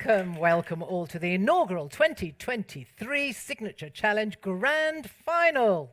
Welcome all to the inaugural 2023 Signature Challenge Grand Final.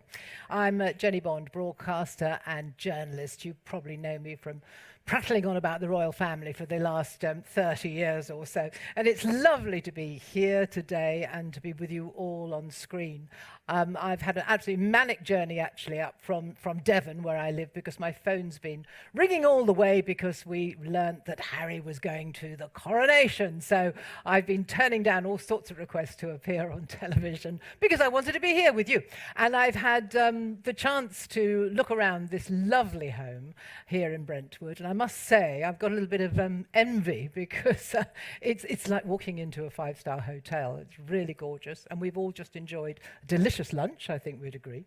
I'm Jenny Bond, broadcaster and journalist. You probably know me from prattling on about the royal family for the last 30 years or so. And it's lovely to be here today and to be with you all on screen. I've had an absolutely manic journey actually up from Devon, where I live, because my phone's been ringing all the way because we learnt that Harry was going to the coronation. So I've been turning down all sorts of requests to appear on television because I wanted to be here with you. And I've had the chance to look around this lovely home here in Brentwood. And I must say, I've got a little bit of envy because it's like walking into a five-star hotel. It's really gorgeous. And we've all just enjoyed a delicious lunch, I think we'd agree.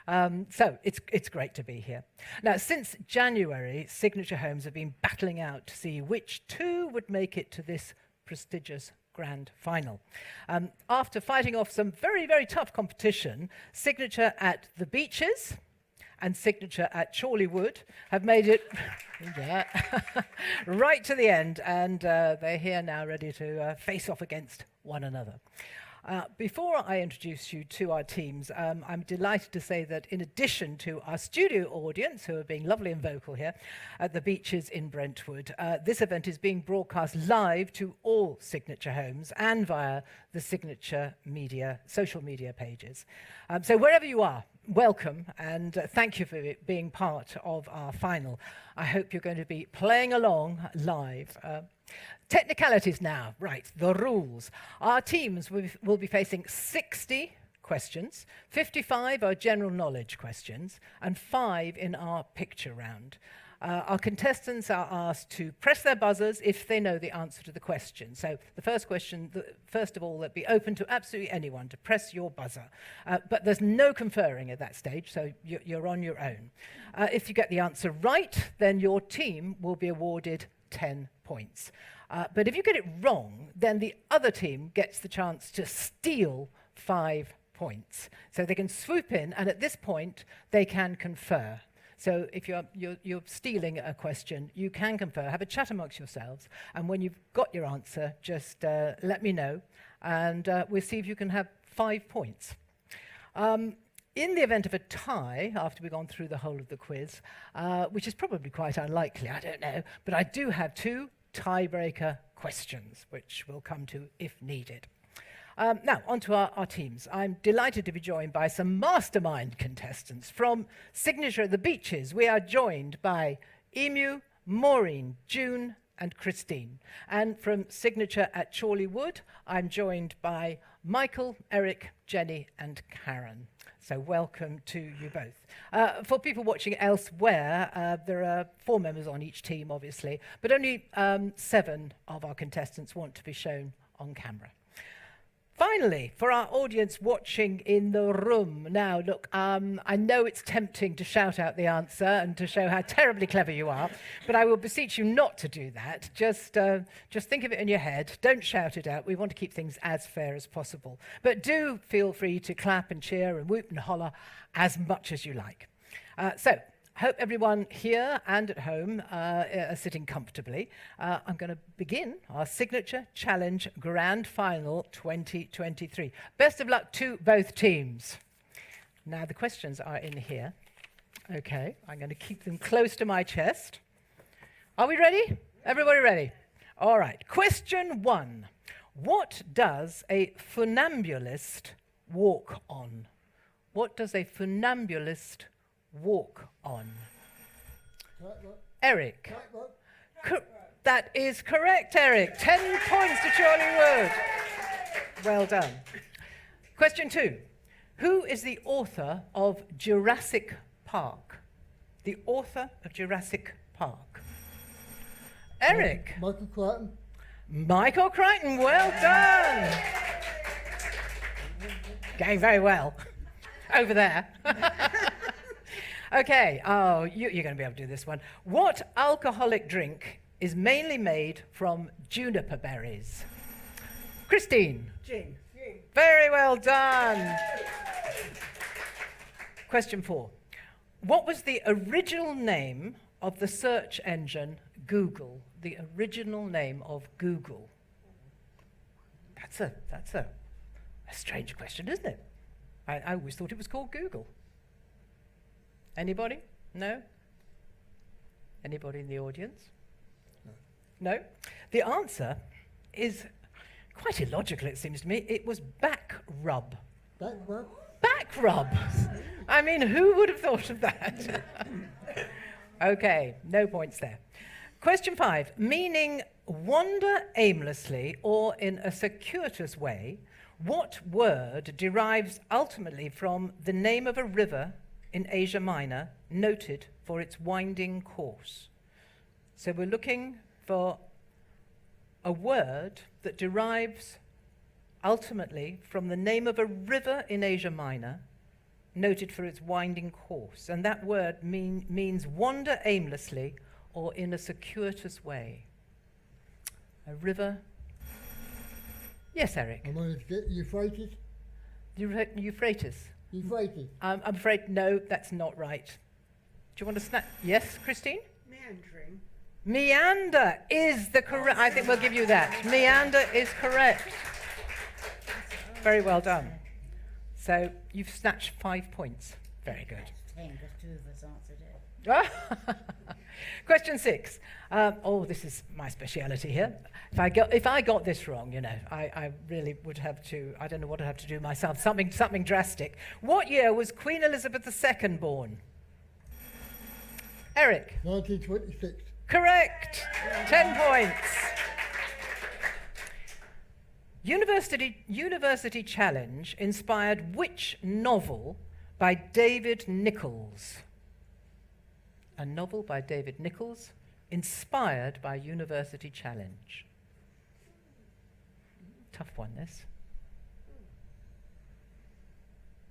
So it's great to be here. Now, since January, Signature Homes have been battling out to see which two would make it to this prestigious grand final. After fighting off some very, very tough competition, Signature at The Beeches and Signature at Chorleywood have made it right to the end, and they're here now ready to face off against one another. Before I introduce you to our teams, I'm delighted to say that in addition to our studio audience, who are being lovely and vocal here at The Beeches in Brentwood, this event is being broadcast live to all Signature Homes and via the Signature media, social media pages. So wherever you are, welcome, and thank you for being part of our final. I hope you're going to be playing along live. Technicalities now. Right, the rules. Our teams will be facing 60 questions, 55 are general knowledge questions, and 5 in our picture round. Our contestants are asked to press their buzzers if they know the answer to the question. So the first question, first of all, that'd be open to absolutely anyone to press your buzzer. But there's no conferring at that stage, so you're on your own. If you get the answer right, then your team will be awarded 10 points. But if you get it wrong, then the other team gets the chance to steal 5 points. So they can swoop in, and at this point, they can confer. So if you're stealing a question, you can confer, have a chat amongst yourselves, and when you've got your answer, just let me know, and we'll see if you can have 5 points. In the event of a tie, after we've gone through the whole of the quiz, which is probably quite unlikely, I don't know, but I do have 2 tiebreaker questions, which we'll come to if needed. Now, on to our teams. I'm delighted to be joined by some mastermind contestants. From Signature at The Beeches, we are joined by Emu, Maureen, June, and Christine. And from Signature at Chorleywood, I'm joined by Michael, Eric, Jenny, and Karen. So welcome to you both. For people watching elsewhere, there are 4 members on each team, obviously, but only 7 of our contestants want to be shown on camera. Finally, for our audience watching in the room, now look, I know it's tempting to shout out the answer and to show how terribly clever you are, but I will beseech you not to do that. Just think of it in your head. Don't shout it out. We want to keep things as fair as possible. But do feel free to clap and cheer and whoop and holler as much as you like. So, hope everyone here and at home are sitting comfortably. I'm going to begin our Signature Challenge Grand Final 2023. Best of luck to both teams. Now the questions are in here. Okay, I'm going to keep them close to my chest. Are we ready? Everybody ready? All right, question 1. What does a funambulist walk on? What does a funambulist walk on? Eric. That is correct, Eric. 10 points to Chorleywood. Well done. Question 2. Who is the author of Jurassic Park? The author of Jurassic Park. Eric. Michael Crichton. Michael Crichton, well done. Going very well. Over there. Okay, oh, you're going to be able to do this one. What alcoholic drink is mainly made from juniper berries? Christine. Gin. Very well done. Question 4. What was the original name of the search engine Google? The original name of Google. That's a strange question, isn't it? I always thought it was called Google. Anybody? No? Anybody in the audience? No? The answer is quite illogical, it seems to me. It was back rub. Back rub? Back rub! I mean, who would have thought of that? Okay, no points there. Question 5. Meaning wander aimlessly or in a circuitous way, what word derives ultimately from the name of a river in Asia Minor noted for its winding course? So we're looking for a word that derives ultimately from the name of a river in Asia Minor noted for its winding course. And that word means wander aimlessly or in a circuitous way. A river. Yes, Eric. Am I Euphrates? Euphrates. Euphrates. I'm afraid, no, that's not right. Do you want to snap? Yes, Christine? Meandering. Meander is the correct. I think we'll give you that. Meander is correct. Very well done. So you've snatched 5 points. Very good. 10, because 2 of us answered it. Question 6. This is my speciality here. If I got this wrong, you know, I really would have to. I don't know what I'd have to do myself. Something drastic. What year was Queen Elizabeth II born? Eric. 1926. Correct. 10 points. University Challenge inspired which novel by David Nichols? A novel by David Nichols inspired by University Challenge. Tough one, this.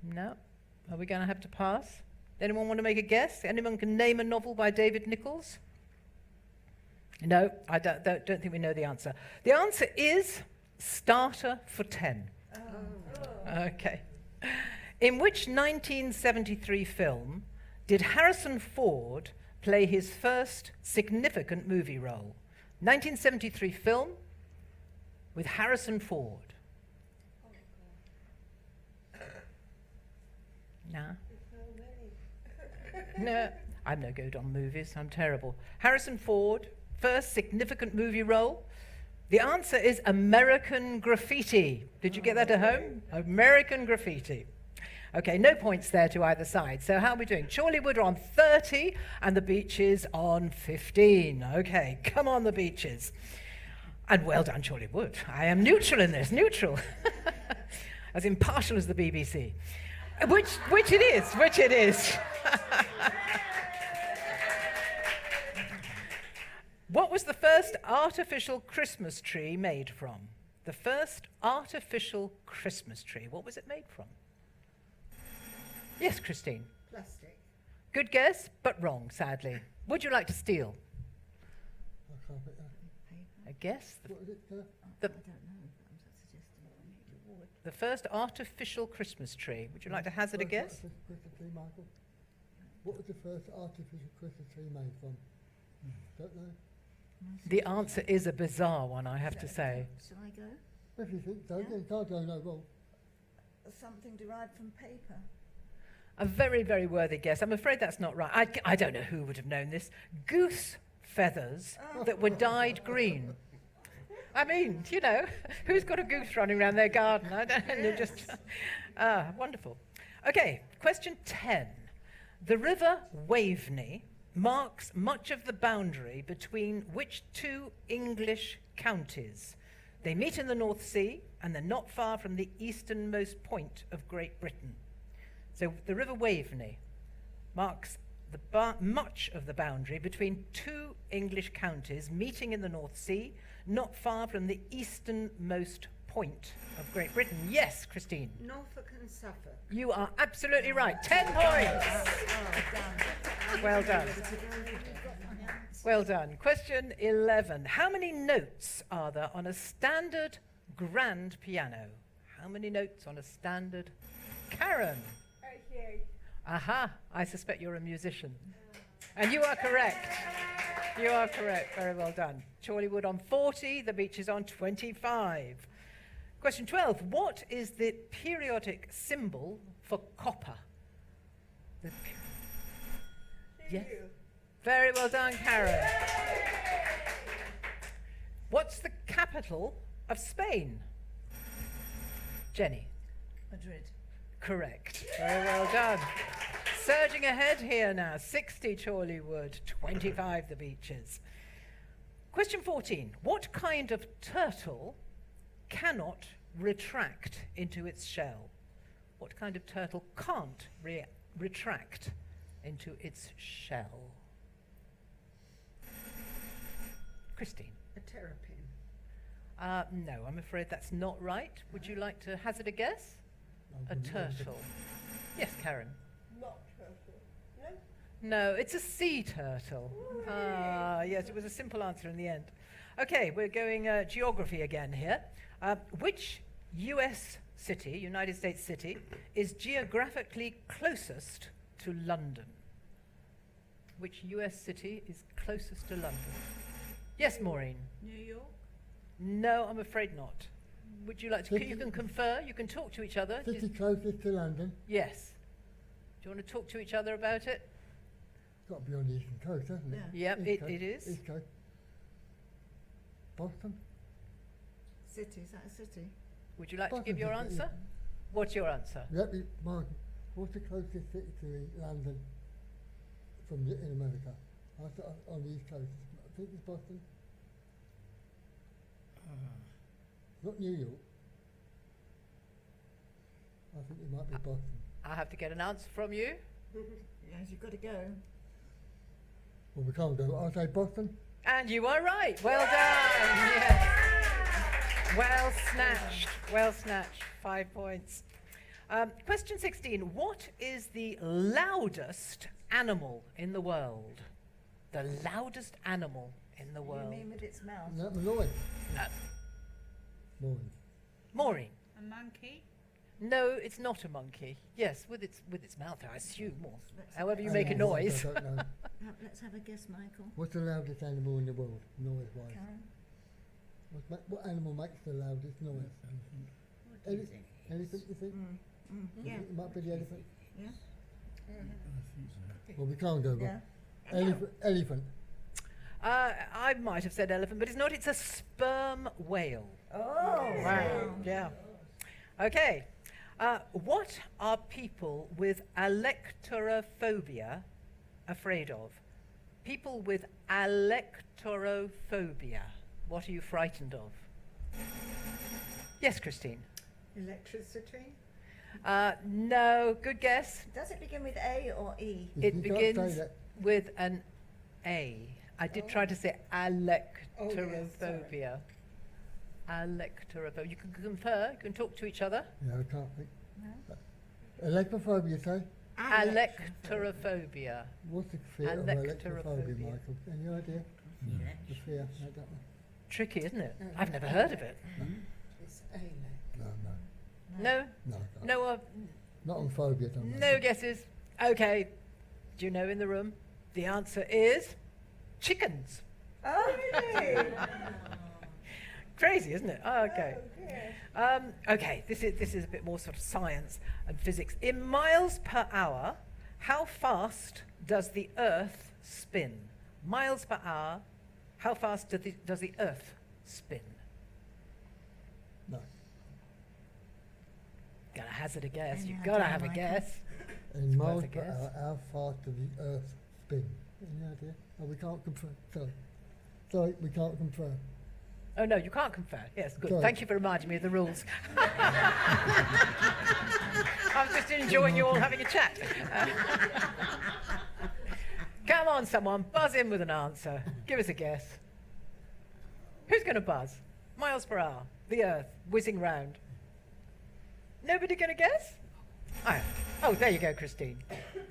No? Are we going to have to pass? Anyone want to make a guess? Anyone can name a novel by David Nichols? No, I don't think we know the answer. The answer is Starter for 10. Okay. In which 1973 film did Harrison Ford play his first significant movie role? 1973 film with Harrison Ford. No. No, I'm no good on movies. I'm terrible. Harrison Ford, first significant movie role. The answer is American Graffiti. Did you get that at home? American Graffiti. Okay, no points there to either side. So how are we doing? Chorleywood are on 30 and the Beeches on 15. Okay, come on the Beeches. And well done, Chorleywood. I am neutral in this, neutral. As impartial as the BBC. Which it is. What was the first artificial Christmas tree made from? The first artificial Christmas tree. What was it made from? Yes, Christine. Plastic. Good guess, but wrong, sadly. Would you like to steal? I can't think that. A guess? What was it, I don't know. I'm suggesting The first artificial Christmas tree. Would you like to hazard a guess? Christmas tree, Michael? What was the first artificial Christmas tree made from? Don't know. The answer is a bizarre one, I have to say. Shall I go? If you think so, then you can't go no wrong. Something derived from paper. A very, very worthy guess. I'm afraid that's not right. I don't know who would have known this. Goose feathers that were dyed green. I mean, you know, who's got a goose running around their garden? I don't know, just... wonderful. Okay, question 10. The River Waveney marks much of the boundary between which 2 English counties? They meet in the North Sea, and they're not far from the easternmost point of Great Britain. So the River Waveney marks much of the boundary between 2 English counties meeting in the North Sea, not far from the easternmost point of Great Britain. Yes, Christine. Norfolk and Suffolk. You are absolutely right. 10 points. Well done. Well done. Question 11. How many notes are there on a standard grand piano? How many notes on a standard? Karen. Aha, I suspect you're a musician. And you are correct. You are correct. Very well done. Chorleywood on 40, the Beeches on 25. Question 12. What is the periodic symbol for copper? The yes. Very well done, Karen. What's the capital of Spain? Jenny. Madrid. Correct. Very well done. Surging ahead here now. 60 Chorleywood, 25 The Beeches. Question 14. What kind of turtle cannot retract into its shell? What kind of turtle can't retract into its shell? Christine. A terrapin. No, I'm afraid that's not right. Would you like to hazard a guess? A turtle. Yes, Karen. Not turtle. No, it's a sea turtle. Yes, it was a simple answer in the end. Okay, we're going geography again here. Which US city, United States city, is geographically closest to London? Which US city is closest to London? Yes, Maureen. New York. No, I'm afraid not. Would you like to? You can confer. You can talk to each other. City closest to London. Yes. Do you want to talk to each other about it? It's got to be on the eastern coast, hasn't it? Yep, East it coast. is. East coast. Boston. City. Is that a city? Would you like to Boston, give your yeah. answer? What's your answer? Mark, what's the closest city to London in America? On the east coast. I think it's Boston. Not New York. I think it might be Boston. I have to get an answer from you. Yes, you've got to go. Well, we can't go. I'll say Boston. And you are right. Well done. Yes. Well snatched. Well snatched. 5 points. Question 16. What is the loudest animal in the world? The loudest animal in the You world. mean with its mouth? No, Malloy. Malloy. Maureen. A monkey. No, it's not a monkey. Yes, with its mouth, I assume. Or Let's- however you I make a don't know, noise. I don't know. Let's have a guess, Michael. What's the loudest animal in the world, noise-wise? Karen. What animal makes the loudest noise? What do you think? Elephant, you think? Yeah. It might be the elephant. Yeah. Well, we can't go Yeah. back. Elephant. I might have said elephant, but it's not. It's a sperm whale. Oh. Wow. Yeah. Okay. What are people with electorophobia afraid of? People with electorophobia. What are you frightened of? Yes, Christine. Electricity. No. Good guess. Does it begin with A or E? It You can't begins say that. with an A. I did try to say electorophobia. Electorophobia. You can confer. You can talk to each other. Yeah, I can't think. Electrophobia, say? Electorophobia. What's the fear of electrophobia, Electorophobia. Michael? Any idea? The fear? I don't know. Tricky, isn't it? I've never heard of it. It's A. No, No. no, I can't. No. Not on phobia, don't No know. guesses. Okay. Do you know in the room? The answer is chickens. Oh, really? Crazy, isn't it? Oh, okay. Okay, this is a bit more sort of science and physics. In miles per hour, how fast does the Earth spin? Miles per hour, how fast does the Earth spin? No. Gotta hazard a guess. Any You've gotta idea, have a Michael? guess. In It's worth miles a per guess. hour, how fast does the Earth spin? Any idea? Oh, we can't confirm. Sorry, we can't confirm. Oh no, you can't confer. Yes, good. Sorry. Thank you for reminding me of the rules. I was just enjoying you all having a chat. Come on, someone, buzz in with an answer. Give us a guess. Who's going to buzz? Miles per hour, the Earth, whizzing round. Nobody going to guess? Oh, there you go, Christine.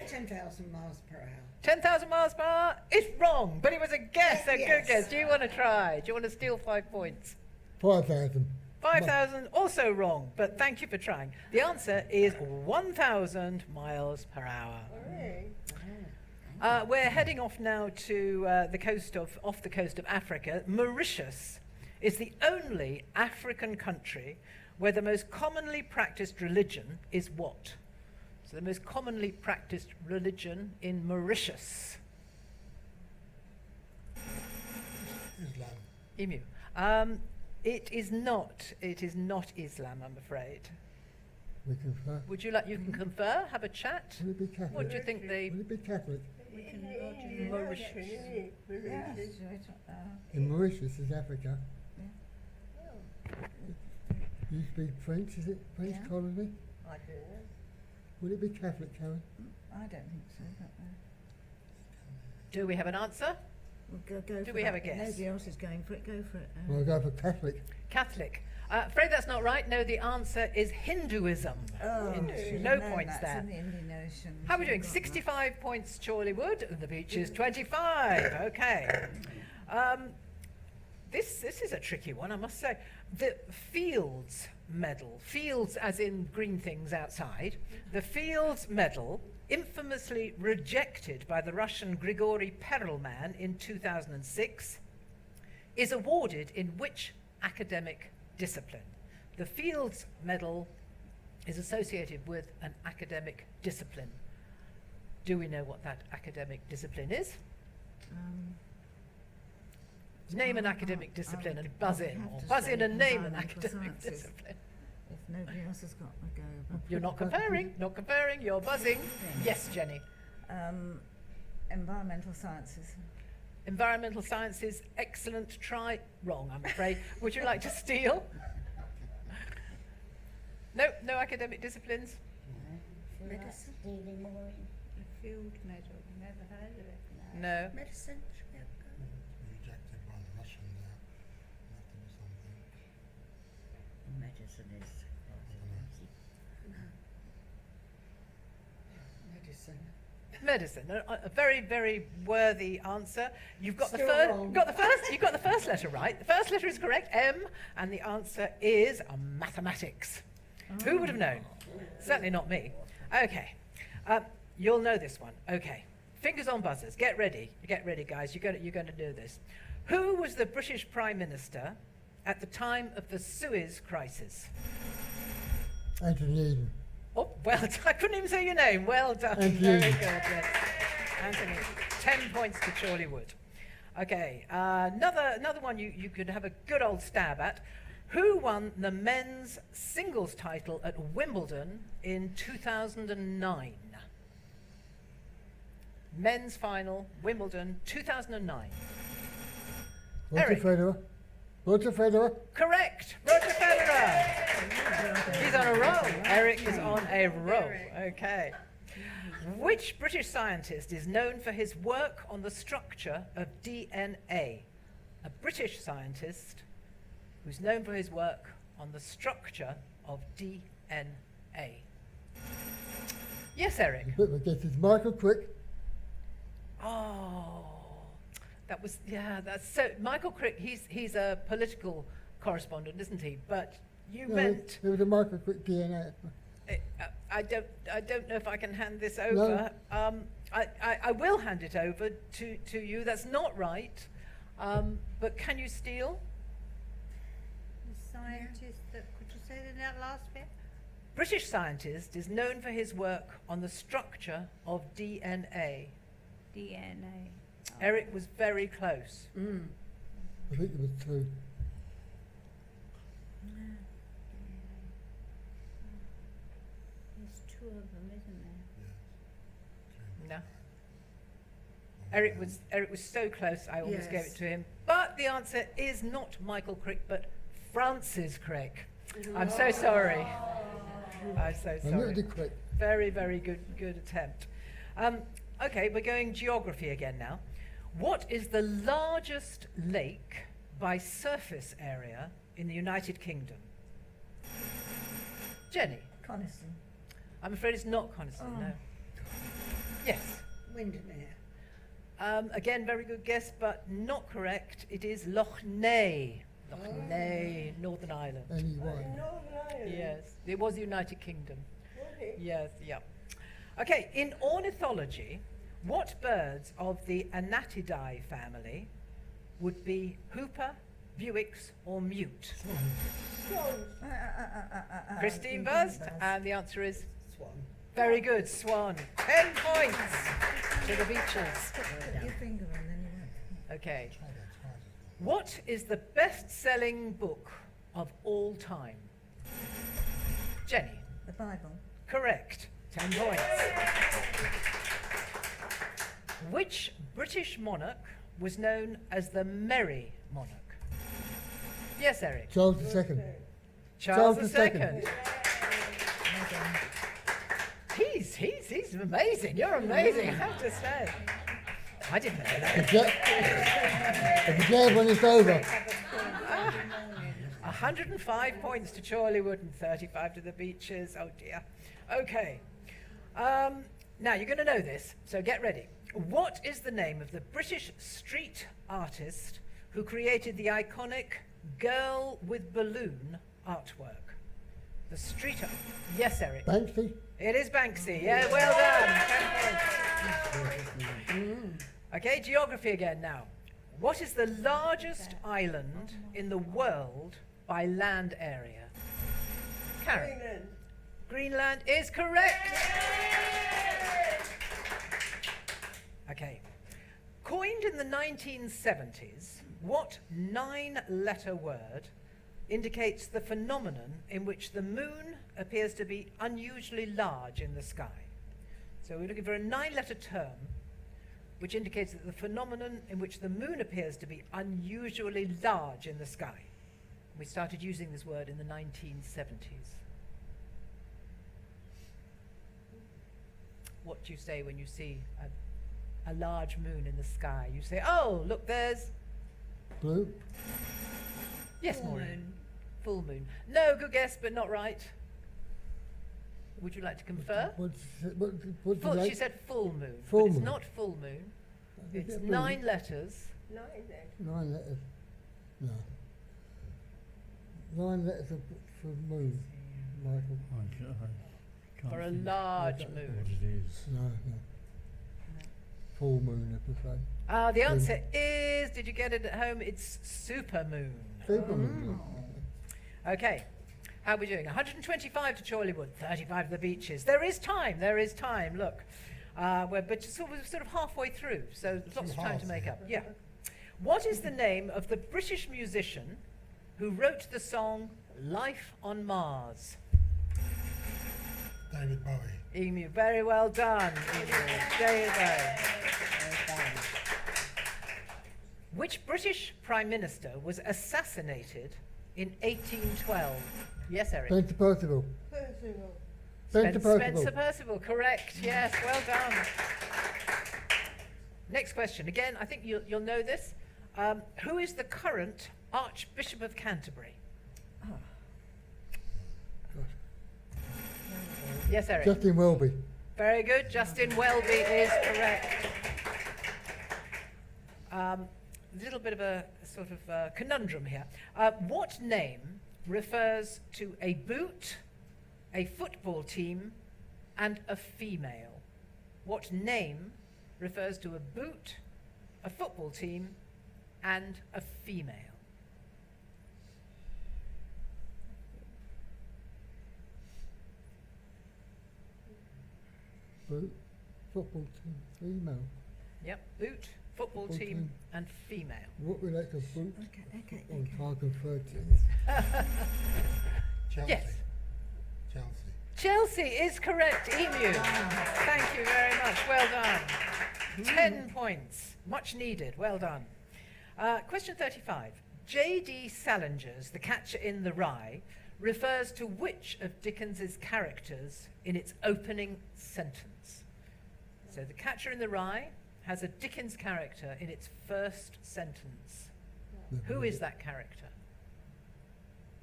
10,000 miles per hour. 10,000 miles per hour is wrong, but it was a guess, a good Yes. guess. Do you want to try? Do you want to steal 5 points? 5,000. 5,000, also wrong, but thank you for trying. The answer is 1,000 miles per hour. We're heading off now to off the coast of Africa. Mauritius is the only African country where the most commonly practiced religion is what? So the most commonly practiced religion in Mauritius. Islam. Emu. It is not Islam, I'm afraid. We confer. Would you like, you can confer, have a chat? Will it be Catholic? What do you think they... Will it be Catholic? Mauritius. In Mauritius is Africa. You speak French, is it? French Yeah. colony? I do. Will it be Catholic, Karen? I don't think so. But, Do we have an answer? we'll go Do for we have that. a guess? Nobody else is going for it. Go for it. Well, I'll go for Catholic. Catholic. Afraid that's not right. No, the answer is Hinduism. Should No have known points that's there. in the Indian Ocean. How are we Should doing? have got 65 points Chorleywood, and the Beeches 25. Okay. This is a tricky one, I must say. The Fields Medal, Fields as in green things outside, the Fields Medal, infamously rejected by the Russian Grigory Perelman in 2006, is awarded in which academic discipline? The Fields Medal is associated with an academic discipline. Do we know what that academic discipline is? Name an academic discipline and buzz I would in, have or to buzz say in and name an environmental academic sciences. discipline. If nobody else has got a go. But You're not comparing, you're buzzing. Yes, Jenny. environmental sciences. Environmental sciences, excellent try. Wrong, I'm afraid. Would you like to steal? No academic disciplines? Medicine. Stealing more. A field medal, never heard of it. No. Medicine. Rejected by the Russian there. Have to be something. Medicine is. Medicine. Medicine, a very, very worthy answer. You've got Still the wrong. you got the first letter right. The first letter is correct, M, and the answer is mathematics. Who would have known? Certainly not me. Okay, you'll know this one. Okay, fingers on buzzers. Get ready, guys. You're going to do this. Who was the British Prime Minister at the time of the Suez Crisis? Anthony Eden. Oh, well done. I couldn't even say your name. Well done. Thank Very you. good, yes. Anthony, 10 points to Chorleywood. Okay, another one you could have a good old stab at. Who won the men's singles title at Wimbledon in 2009? Men's final, Wimbledon, 2009. Roger Eric. Federer. Roger Federer. Correct, Roger Federer. He's on a roll. Eric is on a roll. Okay. Which British scientist is known for his work on the structure of DNA? A British scientist who's known for his work on the structure of DNA. Yes, Eric. A bit of a guess. It's Michael Crick. Oh, that was, yeah, that's so, Michael Crick, he's a political correspondent, isn't he? But you No, meant, It was a Michael Crick DNA. I don't know if I can hand this over. I will hand it over to you, that's not right. But can you steal? The scientist that, could you say that last bit? British scientist is known for his work on the structure of DNA. DNA. Eric was very close. I think there was two. There's two of them, isn't there? No. Eric was so close, I almost gave it Yes. to him. But the answer is not Michael Crick, but Francis Crick. I'm so sorry. I'm so I knew it sorry. was Crick. Very, very good attempt. Okay, we're going geography again now. What is the largest lake by surface area in the United Kingdom? Jenny, Coniston. I'm afraid it's not Coniston, no. Yes. Windermere. Again, very good guess, but not correct. It is Loch Ness. Loch Ness, Northern Ireland. NE1. Yes, it was the United Kingdom. Yes, yeah. Okay, in ornithology, what birds of the Anatidae family would be Hooper Buicks, or Mute? Uh, Christine Christine buzzed, buzzed. and the answer is Swan. very good, Swan. 10 points to the Beeches. Put your finger in, then you won't. Okay. Try that twice. What is the best-selling book of all time? Jenny. The Bible. Correct. 10 points. Which British monarch was known as the Merry Monarch? Yes, Eric. Charles II. Charles Charles II. II. Well done. He's amazing. You're amazing, I have to say. I didn't know that. If you get when it's over. 105 points to Chorleywood and 35 to the Beeches. Oh dear. Okay. Now you're going to know this, so get ready. What is the name of the British street artist who created the iconic girl with balloon artwork? The street art. Yes, Eric. Banksy. It is Banksy. Yeah, well done. 10 points. Okay, geography again now. What is the largest island in the world by land area? Karen. Greenland is correct. Okay. Coined in the 1970s, what 9-letter word indicates the phenomenon in which the moon appears to be unusually large in the sky? So we're looking for a 9-letter term which indicates that the phenomenon in which the moon appears to be unusually large in the sky. We started using this word in the 1970s. What do you say when you see a large moon in the sky? You say, oh, look, there's... Blue. Yes, Maureen. Full moon. No, good guess, but not right. Would you like to confer? What's Full, the she said full moon. Full but it's moon. not full moon. Is It's it blue? 9 letters. 9 letters. No. 9 letters for moon, Michael. For a large What moon. No, no. Full moon, I prefer. The answer is, did you get it at home? It's super moon. Super moon. Okay. How are we doing? 125 to Chorleywood, 35 to the Beeches. There is time. Look. But we're sort of halfway through, so there's lots of time to make up. Yeah. What is the name of the British musician who wrote the song Life on Mars? David Bowie. Emu, very well done. Emu. There you go. Well done. Which British Prime Minister was assassinated in 1812? Yes, Eric. Spencer Percival. Spencer Percival. Spencer Percival, correct. Yes, well done. Next question. Again, I think you'll know this. Who is the current Archbishop of Canterbury? Yes, Eric. Justin Welby. Very good. Justin Welby is correct. A little bit of a sort of conundrum here. What name refers to a boot, a football team, and a female? What name refers to a boot, a football team, and a female? Boot. Football team. Female. Yep, boot, football Football team, team. and female. What relates to boot? Okay. On Target 13. Chelsea. Yes. Chelsea. Chelsea is correct, Emu. Thank you very much. Well done. 10 points. Much needed. Well done. Question 35. J.D. Salinger's The Catcher in the Rye refers to which of Dickens's characters in its opening sentence? So The Catcher in the Rye has a Dickens character in its first sentence. Never Who read is it. that character?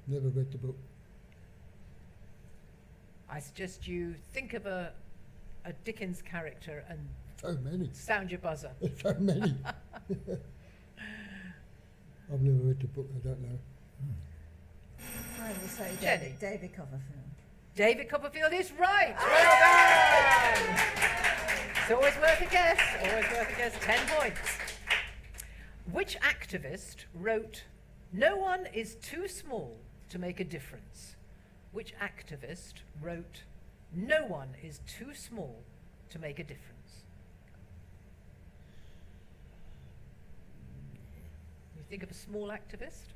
Never read the book. I suggest you think of a Dickens character and So many. sound your buzzer. So many. I've never read the book, I don't know. I will say Jenny. David Copperfield. David Copperfield is right. Well done. It's always worth a guess. Always worth a guess. 10 points. Which activist wrote No one is too small to make a difference. Which activist wrote, "No one is too small to make a difference"? You think of a small activist?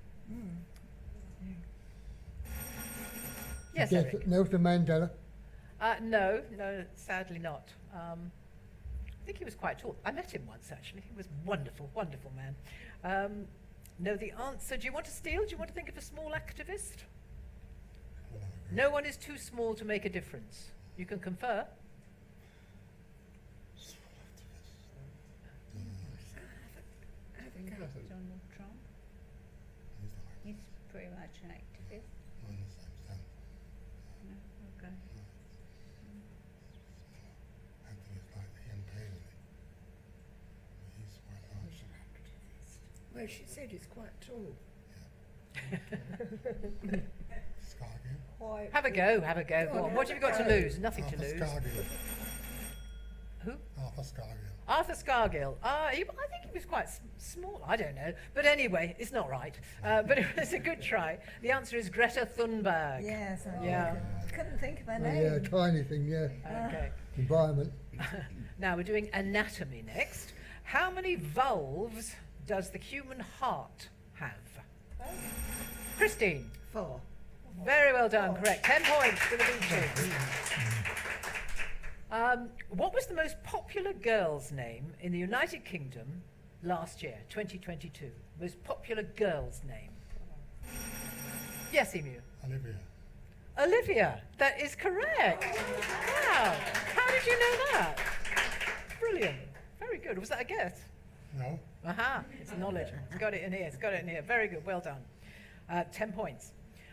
Yes, Yes, Eric. Nelson Mandela. No, sadly not. I think he was quite tall. I met him once, actually. He was wonderful, wonderful man. No, the answer, do you want to steal? Do you want to think of a small activist? No one is too small to make a difference. You can confer. Donald Trump. He's pretty much an activist. No? Okay. Well, she said he's quite tall. Quite. Have a go, have a go. Go on. What have you got to lose? Nothing to lose. Who? Arthur Scargill. Arthur Scargill. I think he was quite small. I don't know. But anyway, it's not right. But it was a good try. The answer is Greta Thunberg. Yes, I Yeah. couldn't think of her Oh, name. yeah, tiny thing, yeah. Okay. Environment. Now we're doing anatomy next. How many valves does the human heart have? Christine. 4. Very well done, correct. 10 points for the Beeches. What was the most popular girl's name in the United Kingdom last year, 2022? Most popular girl's name? Yes, Emu. Olivia. Olivia, that is correct. Wow. How did you know that? Brilliant. Very good. Was that a guess? No. Aha, it's knowledge. It's got it in here. It's got it in here. Very good. Well done. 10 points.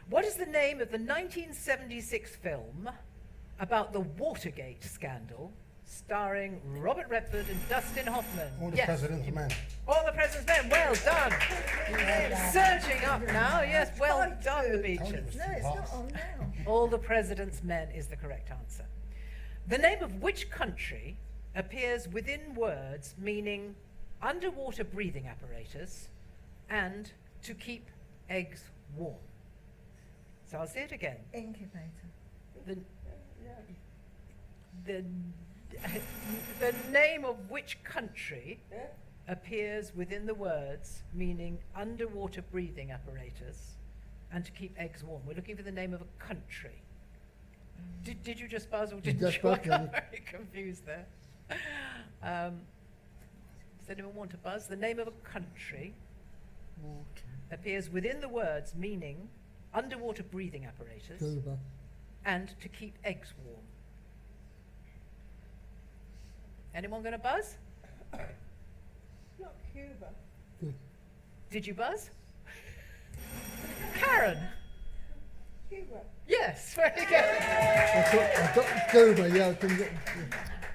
What is the name of the 1976 film about the Watergate scandal, starring Robert Redford and Dustin Hoffman? All the Yes. President's Men. All the President's Men. Well done. Surging up now. Yes, well done, the Told you it Beeches. was No, too it's hot. not on now. All the President's Men is the correct answer. The name of which country appears within words meaning underwater breathing apparatus and to keep eggs warm? So I'll say it again. Incubator. The, the, the name of which country appears within the words meaning underwater breathing apparatus and to keep eggs warm. We're looking for the name of a country. Did you just buzz or didn't just you? I buzzed, got yeah. very confused there. Does anyone want to buzz? The name of a country appears within the words meaning underwater breathing apparatus Cuba. and to keep eggs warm. Anyone going to buzz? Not Cuba. Did you buzz? Karen? Cuba. Yes, very good. I got Cuba, yeah, I couldn't get...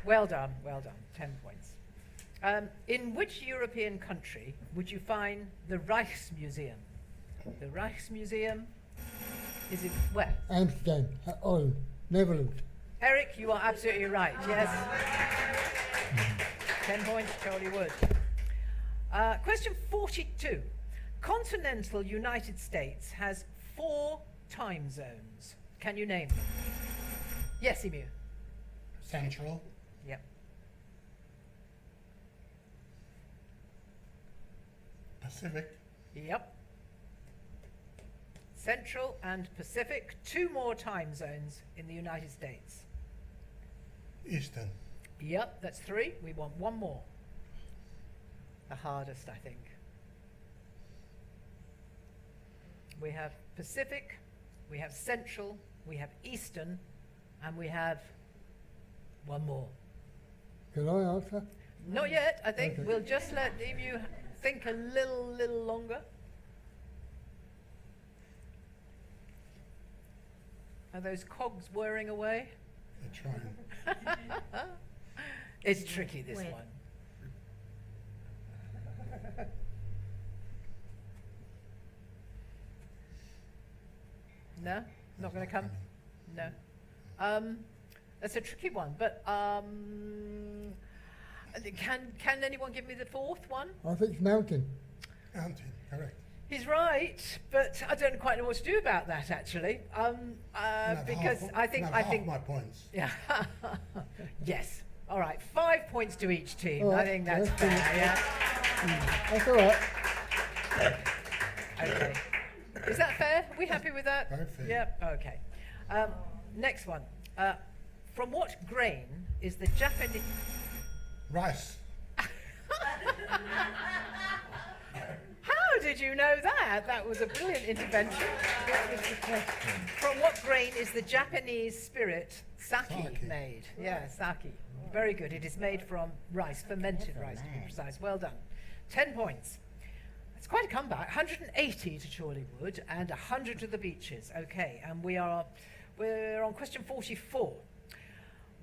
Well done, well done. 10 points. In which European country would you find the Rijksmuseum? The Rijksmuseum is in where? Amsterdam, Holland, Netherlands. Eric, you are absolutely right, yes. 10 points, Chorleywood. Question 42. Continental United States has 4 time zones. Can you name them? Yes, Emu. Central. Yep. Pacific. Yep. Central and Pacific, 2 more time zones in the United States. Eastern. Yep, that's 3. We want 1 more. The hardest, I think. We have Pacific, we have Central, we have Eastern, and we have 1 more. Can I answer? Not yet, I think. Okay. We'll just let Emu think a little longer. Are those cogs whirring away? They're trying. It's tricky, this Wait. one. No? Not going to come? No. That's a tricky one, but can anyone give me the 4th one? I think it's mountain. Mountain, correct. He's right, but I don't quite know what to do about that actually. Because I think half my points. yeah. Yes. All right. 5 points to each team. All I right, think that's yeah, fair. Yeah. That's all right. Okay. Is that fair? Are we happy with that? Very fair. Yep. Okay. Next one. From what grain is the Japanese? Rice. How did you know that? That was a brilliant intervention. What was the question? From what grain is the Japanese spirit sake Sake. made? Yeah, sake. Very good. It is made from rice, fermented rice to be precise. Well done. 10 points. It's quite a comeback. 180 to Chorleywood and 100 to the Beeches. Okay, and we're on question 44.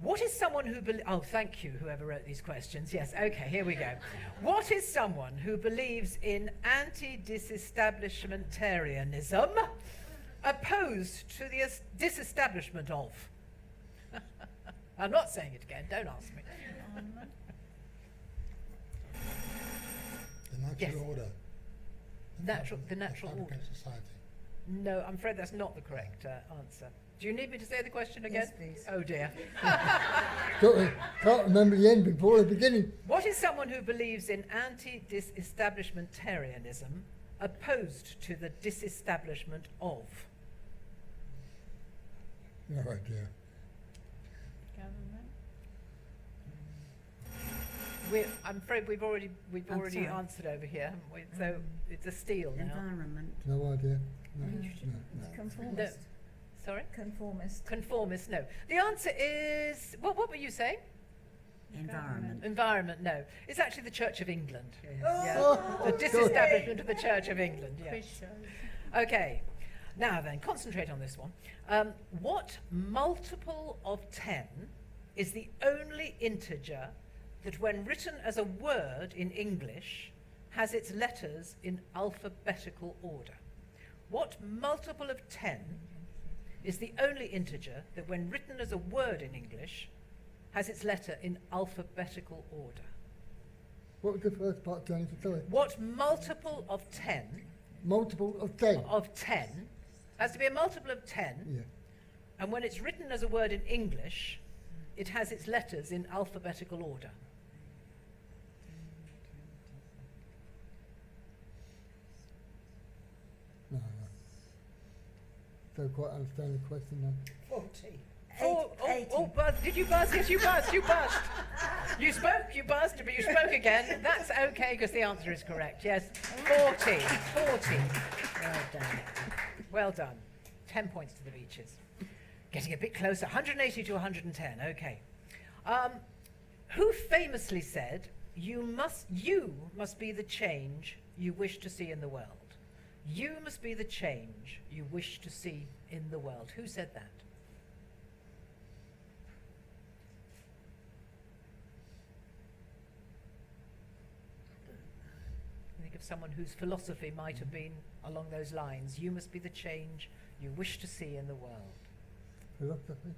What is someone who oh, thank you, whoever wrote these questions. Yes, okay, here we go. What is someone who believes in anti-disestablishmentarianism opposed to the disestablishment of? I'm not saying it again, don't ask me. The natural Yes. order. The natural order. Republican society. No, I'm afraid that's not the correct answer. Do you need me to say the question again? Yes, please. Oh dear. Can't remember the end before the beginning. What is someone who believes in anti-disestablishmentarianism opposed to the disestablishment of? No idea. Government. I'm afraid we've already sorry. answered over here, haven't we? So it's a steal now. Environment. No idea. No. Conformist. Sorry? Conformist. Conformist, no. The answer is, what were you saying? Environment. Environment, no. It's actually the Church of England. Yeah. Oh, The good. disestablishment of the Church of England, yes. Quiz show. Okay, now then, concentrate on this one. What multiple of 10 is the only integer that when written as a word in English has its letters in alphabetical order? What multiple of 10 is the only integer that when written as a word in English has its letter in alphabetical order? What was the first part, Jennifer? Sorry. What multiple of 10 Multiple of 10. has to be a multiple of 10, Yeah. and when it's written as a word in English, it has its letters in alphabetical order. No. Don't quite understand the question now. 40. Buzz, did you buzz? Yes, you buzzed, you buzzed. You spoke, you buzzed, but you spoke again. That's okay, because the answer is correct. Yes, 40. Well done. Well done. 10 points to the Beeches. Getting a bit closer, 180 to 110, okay. Who famously said, you must be the change you wish to see in the world? You must be the change you wish to see in the world. Who said that? Think of someone whose philosophy might have been along those lines. You must be the change you wish to see in the world. Philosophy.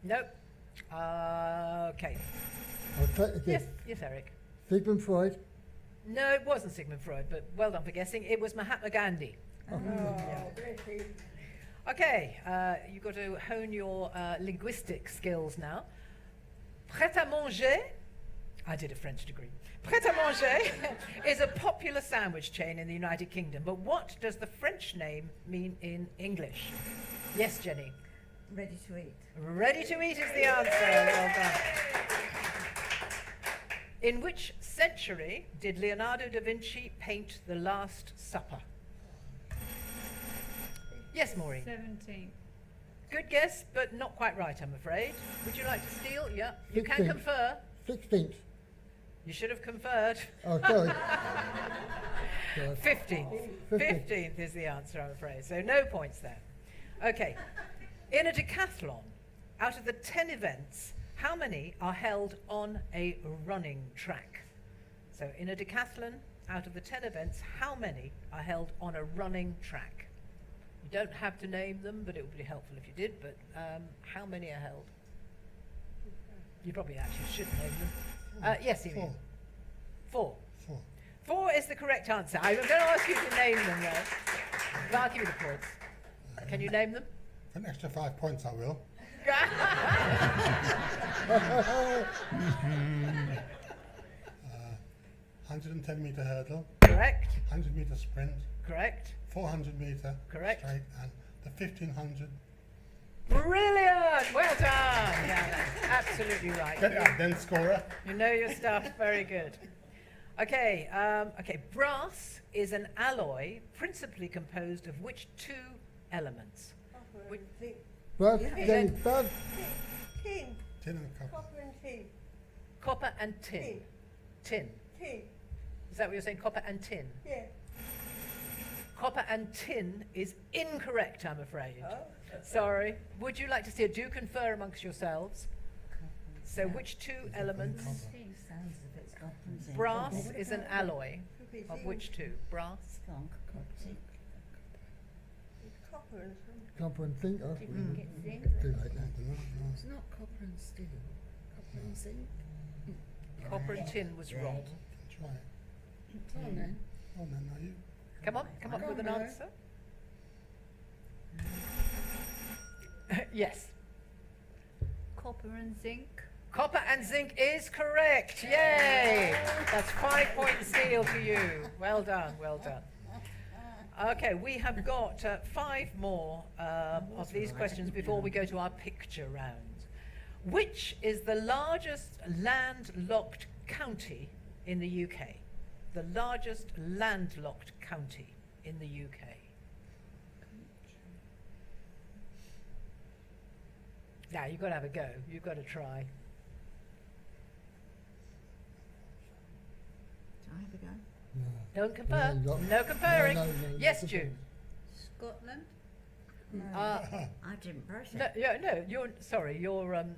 Nope. Okay. I'll take a guess. Yes, Eric. Sigmund Freud. No, it wasn't Sigmund Freud, but well done for guessing. It was Mahatma Gandhi. Okay, you've got to hone your linguistic skills now. Prêt à manger, I did a French degree. Prêt à manger is a popular sandwich chain in the United Kingdom, but what does the French name mean in English? Yes, Jenny. Ready to eat. Ready to eat is the answer. Well done. In which century did Leonardo da Vinci paint The Last Supper? Yes, Maureen. 17. Good guess, but not quite right, I'm afraid. Would you like to steal? Yeah. You can 16th. confer. 16th. You should have conferred. Oh, sorry. 15th. 15th. 15th is the answer, I'm afraid. So no points there. Okay. In a decathlon, out of the 10 events, how many are held on a running track? So in a decathlon, out of the 10 events, how many are held on a running track? You don't have to name them, but it would be helpful if you did, but how many are held? You probably actually should name them. Yes, Emu. 4. 4. 4 is the correct answer. I'm going to ask you to name them though. But I'll give you the points. Can you name them? For an extra 5 points, I will. 110-metre hurdle, Correct. 100-metre sprint, Correct. 400-metre Correct. straight, and the 1500. Brilliant! Well done! Yeah, that's absolutely right. Get it up then, scorer. You know your stuff. Very good. Okay. Okay. Brass is an alloy principally composed of which 2 elements? Which- Bud, Yeah. Jenny, Bud. Tin. Tin and copper. Copper and tin. Copper and tin. Tin. Tin. Is that what you're saying? Copper and tin. Yeah. Copper and tin is incorrect, I'm afraid. Oh. Sorry. Would you like to see it? Do confer amongst yourselves. So which 2 elements? Copper. Sounds as if it's copper and zinc. Brass is an alloy Could be of zinc. which 2? Brass. Zinc, zinc. It's copper and something. Copper and zinc. Oh, Didn't get zinc. too late now. No. It's not copper and steel. Copper and zinc. Copper and tin was wrong. Try it. Come on then. Oh, no, no, you. Come on, come up Go with an on, Mary. answer. Yes. Copper and zinc. Copper and zinc is correct. Yay! That's 5 points seal to you. Well done, well done. Okay, we have got 5 more of these questions before we go to our picture round. Which is the largest landlocked county in the UK? The largest landlocked county in the UK. Now, you've got to have a go. You've got to try. Shall I have a go? No. Don't compare. No, No comparing. no, Yes, not June. Scotland. Uh, I didn't brush no, it. yeah, no.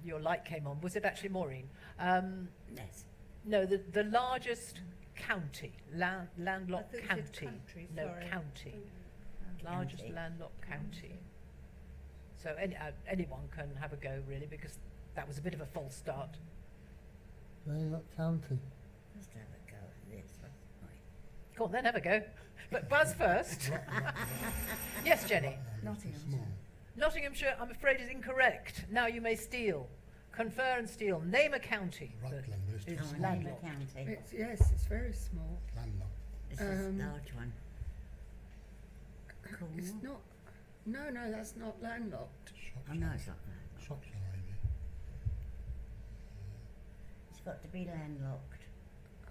Your light came on. Was it actually Maureen? Yes. No, the largest county, landlocked I thought you said county. country, No, sorry. county. Largest County. landlocked county. So anyone can have a go, really, because that was a bit of a false start. Landlock County. Let's have a go at this one. Right. Go on, then have a go. But buzz first. Yes, Jenny. Nottinghamshire. Small. Nottinghamshire, I'm afraid, is incorrect. Now you may steal. Confer and steal. Name a county. that Rutland, but it's too is Oh, small. Labour landlocked. County. It's, yes, it's very small. Landlocked. This is Um, a large one. Cool. It's not. No, that's not landlocked. Oh no, it's not landlocked. Shropshire, maybe. It's got to be landlocked.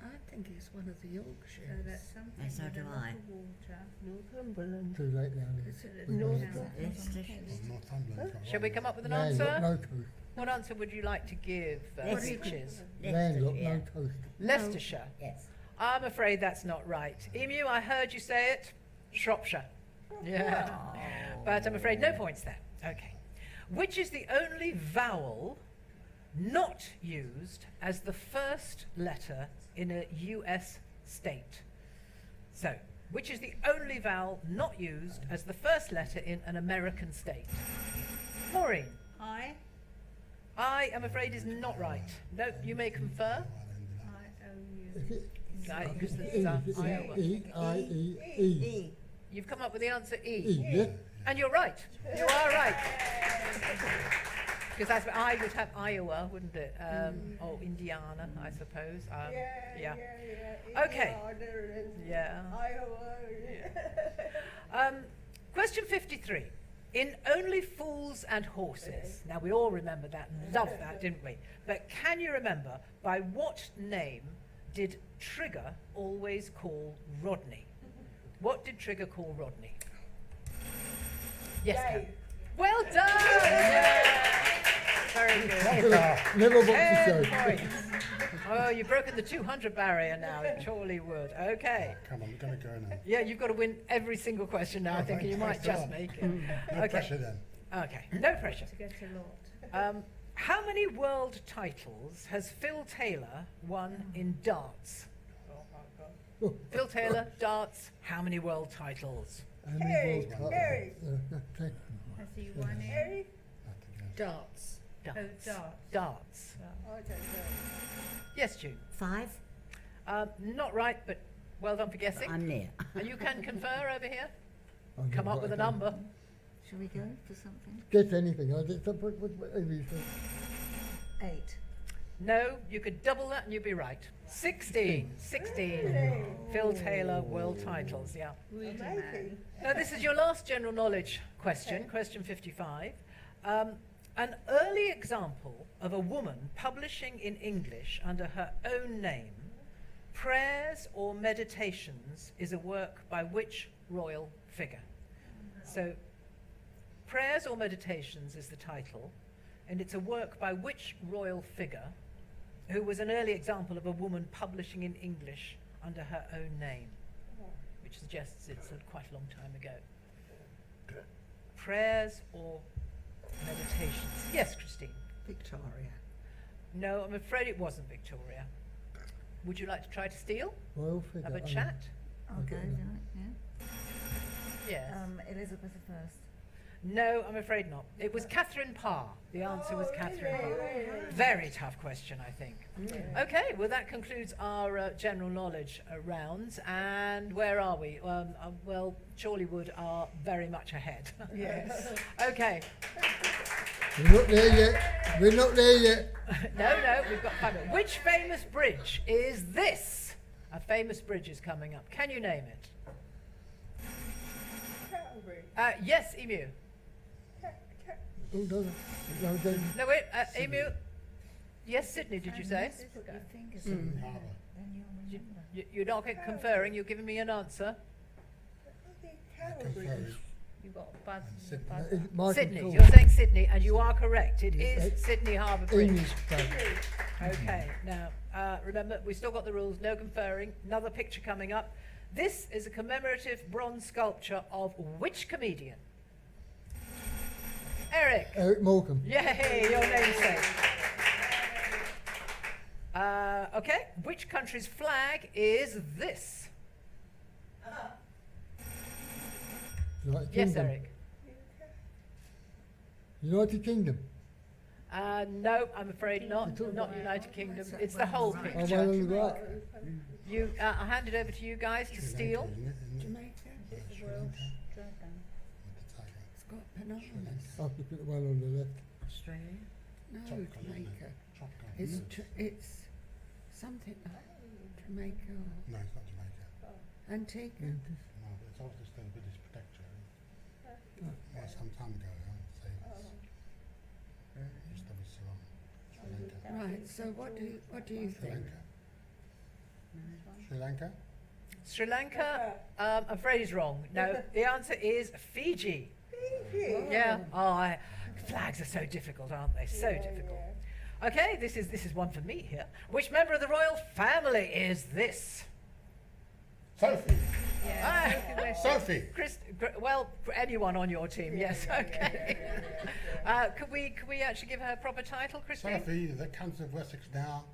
I think it's one of the So Yorkshires. that's something Yes, so with do a lot I. of water. Northumberland. Too late now. Is it We North- know that. Leicestershire. Or Northumberland. got Shall we one. come up with an Landlock, answer? no toast. What answer would you like to give, Yes. Beaches? Landlock, no Leicestershire. toast. Leicestershire. Yes. I'm afraid that's not right. Emu, I heard you say it. Shropshire. Yeah. But I'm afraid no points there. Okay. Which is the only vowel not used as the first letter in a US state? So, which is the only vowel not used as the first letter in an American state? Maureen, I. I am afraid is not right. No, you may confer. I-O-U. Is it I use the E? Iowa. E-I-E-E. You've come up with the answer E, E. yeah? And you're right. You are right. Because that's I would have Iowa, wouldn't it? Or Indiana, I suppose. Yeah. Okay. Yeah. Question 53. In Only Fools and Horses. Now, we all remember that and love that, didn't we? But can you remember by what name did Trigger always call Rodney? What did Trigger call Rodney? Yes, Kat. Well done! Yeah. Very good. Never want to 10 show. points. Oh, you've broken the 200 barrier now at Chorleywood. Okay. Come on, we're going to go now. Yeah, you've got to win every single question now, I think, and you might just make it. No Okay. pressure then. Okay, no pressure. To get a lot. How many world titles has Phil Taylor won in darts? Phil Taylor, darts, how many world titles? How many Harry, World Cup- Harry. okay. Has he won it? Not to guess. Darts. Darts. Oh, darts. Darts. I don't know. Yes, June. 5. Not right, but well done for guessing. I'm near. And you can confer over here. I'll Come get up what with I a can. number. Shall we go for something? Get anything. I'll just whatever you think. 8. No, you could double that and you'd be right. 16. 16. Phil Taylor world titles, yeah. Amazing. Now, this is your last general knowledge question, question 55. An early example of a woman publishing in English under her own name, Prayers or Meditations, is a work by which royal figure? So, Prayers or Meditations is the title, and it's a work by which royal figure who was an early example of a woman publishing in English under her own name, which suggests it's quite a long time ago. Prayers or Meditations? Yes, Christine. Victoria. No, I'm afraid it wasn't Victoria. Would you like to try to steal? Royal figure. Have a chat? I'll go, Okay. yeah. Yes. Elizabeth I. No, I'm afraid not. It was Catherine Parr. The answer was Catherine Parr. Very tough question, I think. Okay, well, that concludes our general knowledge rounds. And where are we? Well, Chorleywood are very much ahead. Yes. Okay. We're not there yet. We're not there yet. No, we've got 5 minutes. Which famous bridge is this? A famous bridge is coming up. Can you name it? Canterbury. Yes, Emu. Oh, no. No, then. No, wait, Emu. Yes, Sydney, did you say? This is what you think is Sydney in there. Harbour. Then you'll remember. You're not conferring, you're giving me an answer. Conferring. You got Buzz. And Sydney. Buzz. Is it Michael Sydney, Cole? you're saying Sydney, and you are correct. It is Yes. Sydney Harbour Bridge. Amy's dad. Okay, now, remember, we've still got the rules, no conferring. Another picture coming up. This is a commemorative bronze sculpture of which comedian? Eric. Eric Morecambe. Yay, your namesake. Okay, which country's flag is this? United Yes, Kingdom. Eric. United Kingdom. No, I'm afraid not. Not United Kingdom. It's the whole Oh, picture. well, on the right. I'll hand it over to you guys to Sri steal. Lanka, isn't it? Jamaica. Sri Lanka. It's got bananas. I'll look at the one on the left. Australia. No, Tropical, isn't it? Jamaica. Tropical, It's isn't it? it's something like Jamaica or No, it's not Jamaica. Antigua. No, but it's obviously still British protectorate. Well, some time ago, I would say it's used to be Ceylon. Sri Lanka. Right. So what do you Sri think? Lanka. Sri Lanka? Sri Lanka, I'm afraid is wrong. No, the answer is Fiji. Yeah. Oh, flags are so difficult, aren't they? So difficult. Okay, this is one for me here. Which member of the royal family is this? Sophie! Ah, Sophie! well, anyone on your team, yes. Okay. Could we actually give her a proper title, Christine? Sophie, the Countess of Wessex now,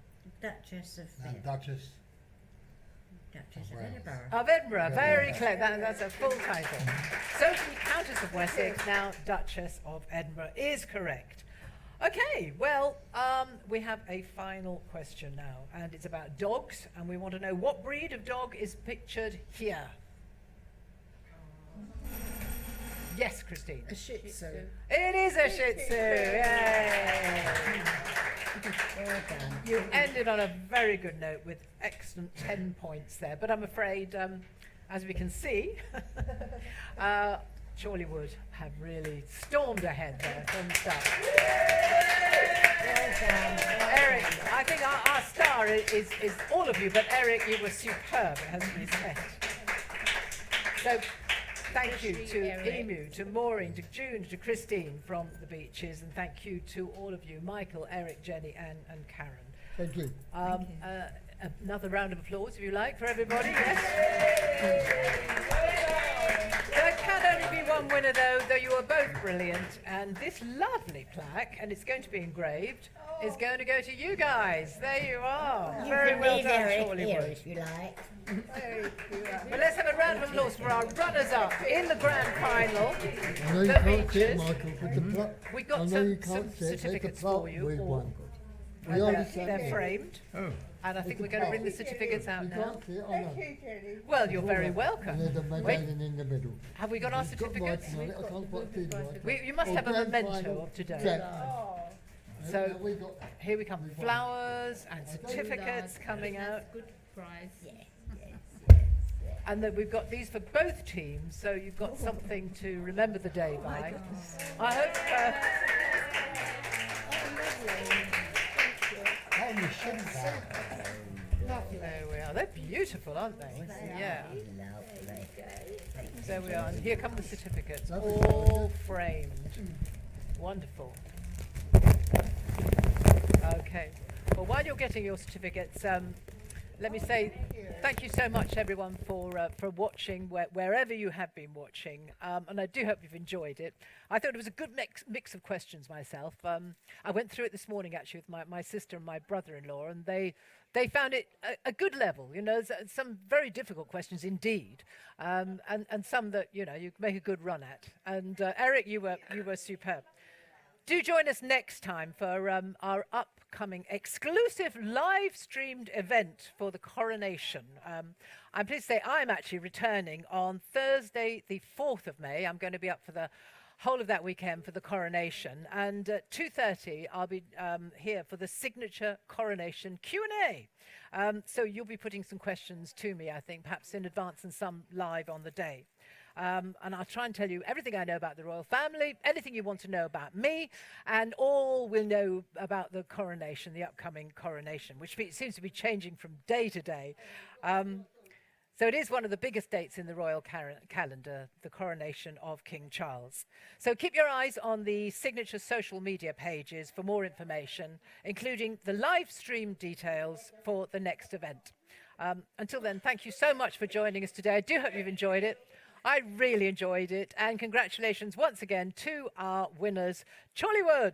Duchess of and Duchess. Duchess of Wales. Edinburgh. Of Edinburgh, very clever. That's a full title. Sophie, Countess of Wessex, now Duchess of Edinburgh, is correct. Okay, well, we have a final question now, and it's about dogs, and we want to know what breed of dog is pictured here. Yes, Christine. A Shih Tzu. It is a Shih Tzu. Yay! Well done. You ended on a very good note with excellent 10 points there, but I'm afraid, as we can see, Chorleywood have really stormed ahead there from the start. Eric, I think our star is all of you, but Eric, you were superb, it has to be said. So, thank you to Eric. Emu, to Maureen, to June, to Christine from The Beeches, and thank you to all of you, Michael, Eric, Jenny, and Karen. Thank you. Another round of applause, if you like, for everybody, yes? There can only be one one winner, though you are both brilliant. And this lovely plaque, and it's going to be engraved, is going to go to you guys. There you are. You Very can well leave done, it here Chorleywood. if you like. But let's have a round of applause for our runners-up in the grand final. I know you The can't see it, Beeches. Michael, but the pla- We I got know you some can't see it, but certificates it's a plaque for you. we've all. won. And We only they're sent it. framed. And I think It's we're a going to bring the plaque. certificates out You now. can't see it, I know. Well, you're very And welcome. there's a Wait, medallion in the middle. have we got our It's got certificates? writing on it, I can't quite see the writing. You must Oh, have a grand memento final, of today. check. So Yeah, we got that. here we come, We won. flowers and certificates coming out. Good prize. And then we've got these for both teams, so you've got something to remember the day by. I hope. Oh, you shouldn't have. There we are. They're beautiful, aren't they? Yeah. Lovely. There we are. And here come the certificates, Lovely. all framed. Wonderful. Okay. Well, while you're getting your certificates, let me say thank you so much, everyone, for watching wherever you have been watching, and I do hope you've enjoyed it. I thought it was a good mix of questions myself. I went through it this morning actually with my sister and my brother-in-law, and they found it a good level. You know, some very difficult questions indeed, and some that you make a good run at. And Eric, you were superb. Do join us next time for our upcoming exclusive live-streamed event for the coronation. I'm pleased to say I'm actually returning on Thursday, the 4th of May. I'm going to be up for the whole of that weekend for the coronation. And at 2:30, I'll be here for the signature coronation Q&A. So you'll be putting some questions to me, I think, perhaps in advance and some live on the day. And I'll try and tell you everything I know about the royal family, anything you want to know about me, and all we'll know about the coronation, the upcoming coronation, which seems to be changing from day to day. So it is one of the biggest dates in the royal calendar, the coronation of King Charles. So keep your eyes on the signature social media pages for more information, including the live stream details for the next event. Until then, thank you so much for joining us today. I do hope you've enjoyed it. I really enjoyed it, and congratulations once again to our winners, Chorleywood.